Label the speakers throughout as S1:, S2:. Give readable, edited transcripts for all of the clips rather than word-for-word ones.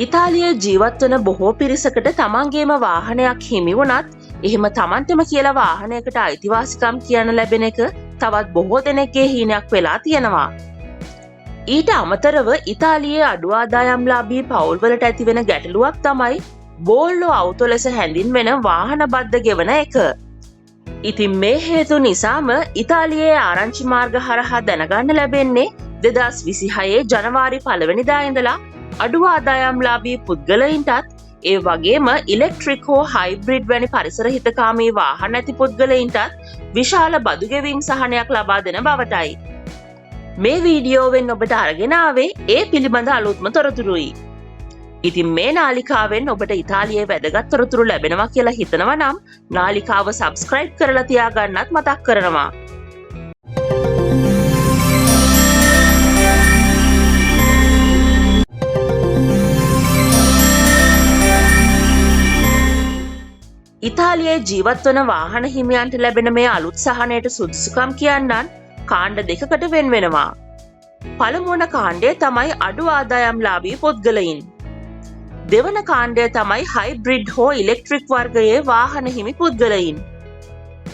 S1: ඉතාලියේ ජීවත් වන බොහෝ පිරිසකට තමන්ගේම වාහනයක් හිමි වුණත් එහෙම තමන්ටම කියලා වාහනයකට අයිතිවාසිකම් කියන්න ලැබෙන එක තවත් බොහෝ දෙනෙක්ගේ හීනයක් වෙලා තියෙනවා. ඊට අමතරව ඉතාලියේ අඩු ආදායම්ලාභී පවුල්වලට ඇතිවෙන ගැටලුවක් තමයි බෝල්ලෝ අවුතෝ ලෙස හැඳින්වෙන වාහන බද්ද ගෙවන එක. ඉතින් මේ හේතු නිසාම ඉතාලියේ ආරංචි මාර්ග හරහා දැනගන්න ලැබෙන්නේ 2026 ජනවාරි 1 වෙනිදා ඉඳලා අඩු ආදායම්ලාභී පුද්ගලයින්ටත් ඒ වගේම ඉලෙක්ට්‍රික් හෝ හයිබ්‍රිඩ් වැනි පරිසර හිතකාමී වාහන ඇති පුද්ගලයින්ටත් විශාල බදු ගෙවීම් සහනයක් ලබා දෙන බවටයි. මේ වීඩියෝවෙන් ඔබට අරගෙන ආවේ ඒ පිළිබඳ අලුත්ම තොරතුරුයි. ඉතින් මේ නාලිකාවෙන් ඔබට ඉතාලියේ වැදගත් තොරතුරු ලැබෙනවා කියලා හිතනවා නම් නාලිකාව සබ්ස්ක්‍රයිබ් කරලා තියාගන්නත් මතක් කරනවා. ඉතාලියේ ජීවත් වන වාහන හිමියන්ට ලැබෙන මේ අලුත් සහනයට සුදුසුකම් කියන්නන් කාණ්ඩ දෙකකට වෙන් වෙනවා. පළමුවන කාණ්ඩය තමයි අඩු ආදායම්ලාභී පුද්ගලයින්. දෙවන කාණ්ඩය තමයි හයිබ්‍රිඩ් හෝ ඉලෙක්ට්‍රික් වර්ගයේ වාහන හිමි පුද්ගලයින්.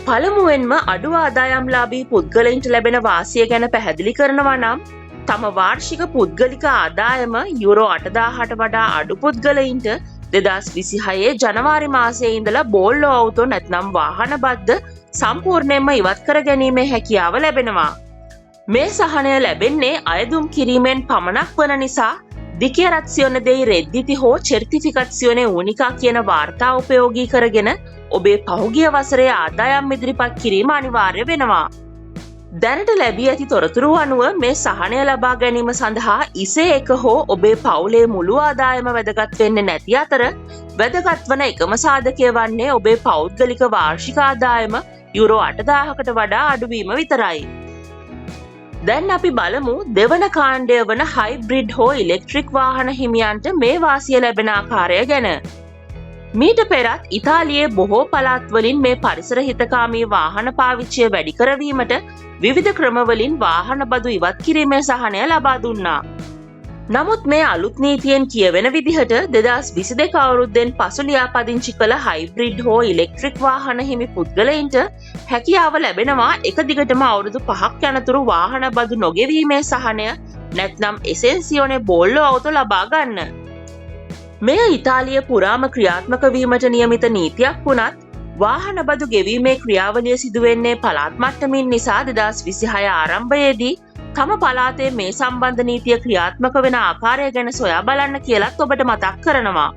S1: පළමුවෙන්ම අඩු ආදායම්ලාභී පුද්ගලයින්ට ලැබෙන වාසිය ගැන පැහැදිලි කරනවා නම් තම වාර්ෂික පුද්ගලික ආදායම යුරෝ 8,000ට වඩා අඩු පුද්ගලයින්ට 2026 ජනවාරි මාසයේ ඉඳලා බෝල්ලෝ අවුතෝ නැත්නම් වාහන බද්ද සම්පූර්ණයෙන්ම ඉවත් කර ගැනීමේ හැකියාව ලැබෙනවා. මේ සහනය ලැබෙන්නේ අයදුම් කිරීමෙන් පමණක් වන නිසා දිකියරත්සියොන දෙයි රෙද්දිති හෝ චෙර්ටිෆිකත්සියොනේ ඌනිකා කියන වාර්තා උපයෝගී කරගෙන ඔබේ පහුගිය වසරේ ආදායම් ඉදිරිපත් කිරීම අනිවාර්ය වෙනවා. දැනට ලැබී ඇති තොරතුරු අනුව මේ සහනය ලබා ගැනීම සඳහා ඉසේ එක හෝ ඔබේ පවුලේ මුළු ආදායම වැදගත් වෙන්නේ නැති අතර වැදගත් වන එකම සාධකය වන්නේ ඔබේ පෞද්ගලික වාර්ෂික ආදායම යුරෝ 8,000කට වඩා අඩුවීම විතරයි. දැන් අපි බලමු දෙවන කාණ්ඩය වන හයිබ්‍රිඩ් හෝ ඉලෙක්ට්‍රික් වාහන හිමියන්ට මේ වාසිය ලැබෙන ආකාරය ගැන. මීට පෙරත් ඉතාලියේ බොහෝ පළාත්වලින් මේ පරිසර හිතකාමී වාහන පාවිච්චිය වැඩි කරවීමට විවිධ ක්‍රමවලින් වාහන බදු ඉවත් කිරීමේ සහනය ලබා දුන්නා. නමුත් මේ අලුත් නීතියෙන් කියවෙන විදිහට 2022 අවුරුද්දෙන් පසු ලියාපදිංචි කළ හයිබ්‍රිඩ් හෝ ඉලෙක්ට්‍රික් වාහන හිමි පුද්ගලයින්ට හැකියාව ලැබෙනවා එක දිගටම අවුරුදු 5ක් යනතුරු වාහන බදු නොගෙවීමේ සහනය නැත්නම් එසෙන්සියෝනේ බෝල්ලෝ අවුතෝ ලබා ගන්න. මෙය ඉතාලිය පුරාම ක්‍රියාත්මක වීමට නියමිත නීතියක් වුණත් වාහන බදු ගෙවීමේ ක්‍රියාවලිය සිදුවෙන්නේ පළාත් මට්ටමින් නිසා 2026 ආරම්භයේදී තම පළාතේ මේ සම්බන්ධ නීතිය ක්‍රියාත්මක වෙන ආකාරය ගැන සොයා බලන්න කියලත් ඔබට මතක් කරනවා.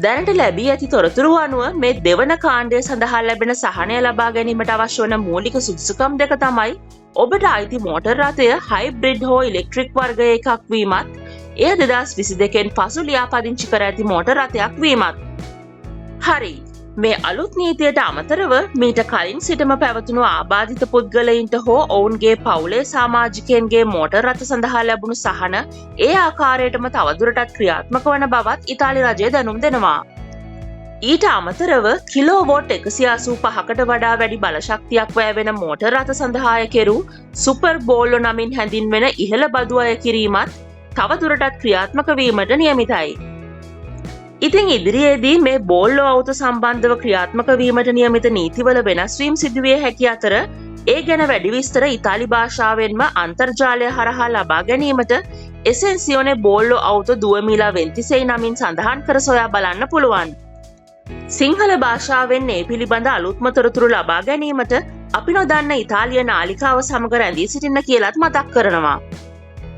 S1: දැනට ලැබී ඇති තොරතුරු අනුව මේ දෙවන කාණ්ඩය සඳහා ලැබෙන සහනය ලබා ගැනීමට අවශ්‍ය වන මූලික සුදුසුකම් දෙක තමයි ඔබට අයිති මෝටර් රථය හයිබ්‍රිඩ් හෝ ඉලෙක්ට්‍රික් වර්ගයේ එකක් වීමත් එය 2022න් පසු ලියාපදිංචි කර ඇති මෝටර් රථයක් වීමත්. හරි. මේ අලුත් නීතියට අමතරව මීට කලින් සිටම පැවතුණු ආබාධිත පුද්ගලයින්ට හෝ ඔවුන්ගේ පවුලේ සමාජිකයන්ගේ මෝටර් රථ සඳහා ලැබුණු සහන ඒ ආකාරයටම තවදුරටත් ක්‍රියාත්මක වන බවත් ඉතාලි රජය දැනුම් දෙනවා. ඊට අමතරව කිලෝවෝට් 185කට වඩා වැඩි බලශක්තියක් වැය වෙන මෝටර් රථ සඳහා කෙරූ සුපර් බෝල්ලෝ නමින් හැඳින්වෙන ඉහළ බදු අය කිරීමත් තවදුරටත් ක්‍රියාත්මක වීමට නියමිතයි. ඉතින් ඉදිරියේදී මේ බෝල්ලෝ අවුතෝ සම්බන්ධව ක්‍රියාත්මක වීමට නියමිත නීතිවල වෙනස්වීම් සිදුවිය හැකි අතර ඒ ගැන වැඩි විස්තර ඉතාලි භාෂාවෙන්ම අන්තර්ජාලය හරහා ලබා ගැනීමට එසෙන්සියෝනේ බෝල්ලෝ අවුතෝ දුවමීලා වෙන්තිසෙයි නමින් සඳහන් කර සොයා බලන්න පුළුවන්. සිංහල භාෂාවෙන් මේ පිළිබඳ අලුත්ම තොරතුරු ලබා ගැනීමට අපි නොදන්න ඉතාලිය නාලිකාව සමග රැඳී සිටින්න කියලත් මතක් කරනවා.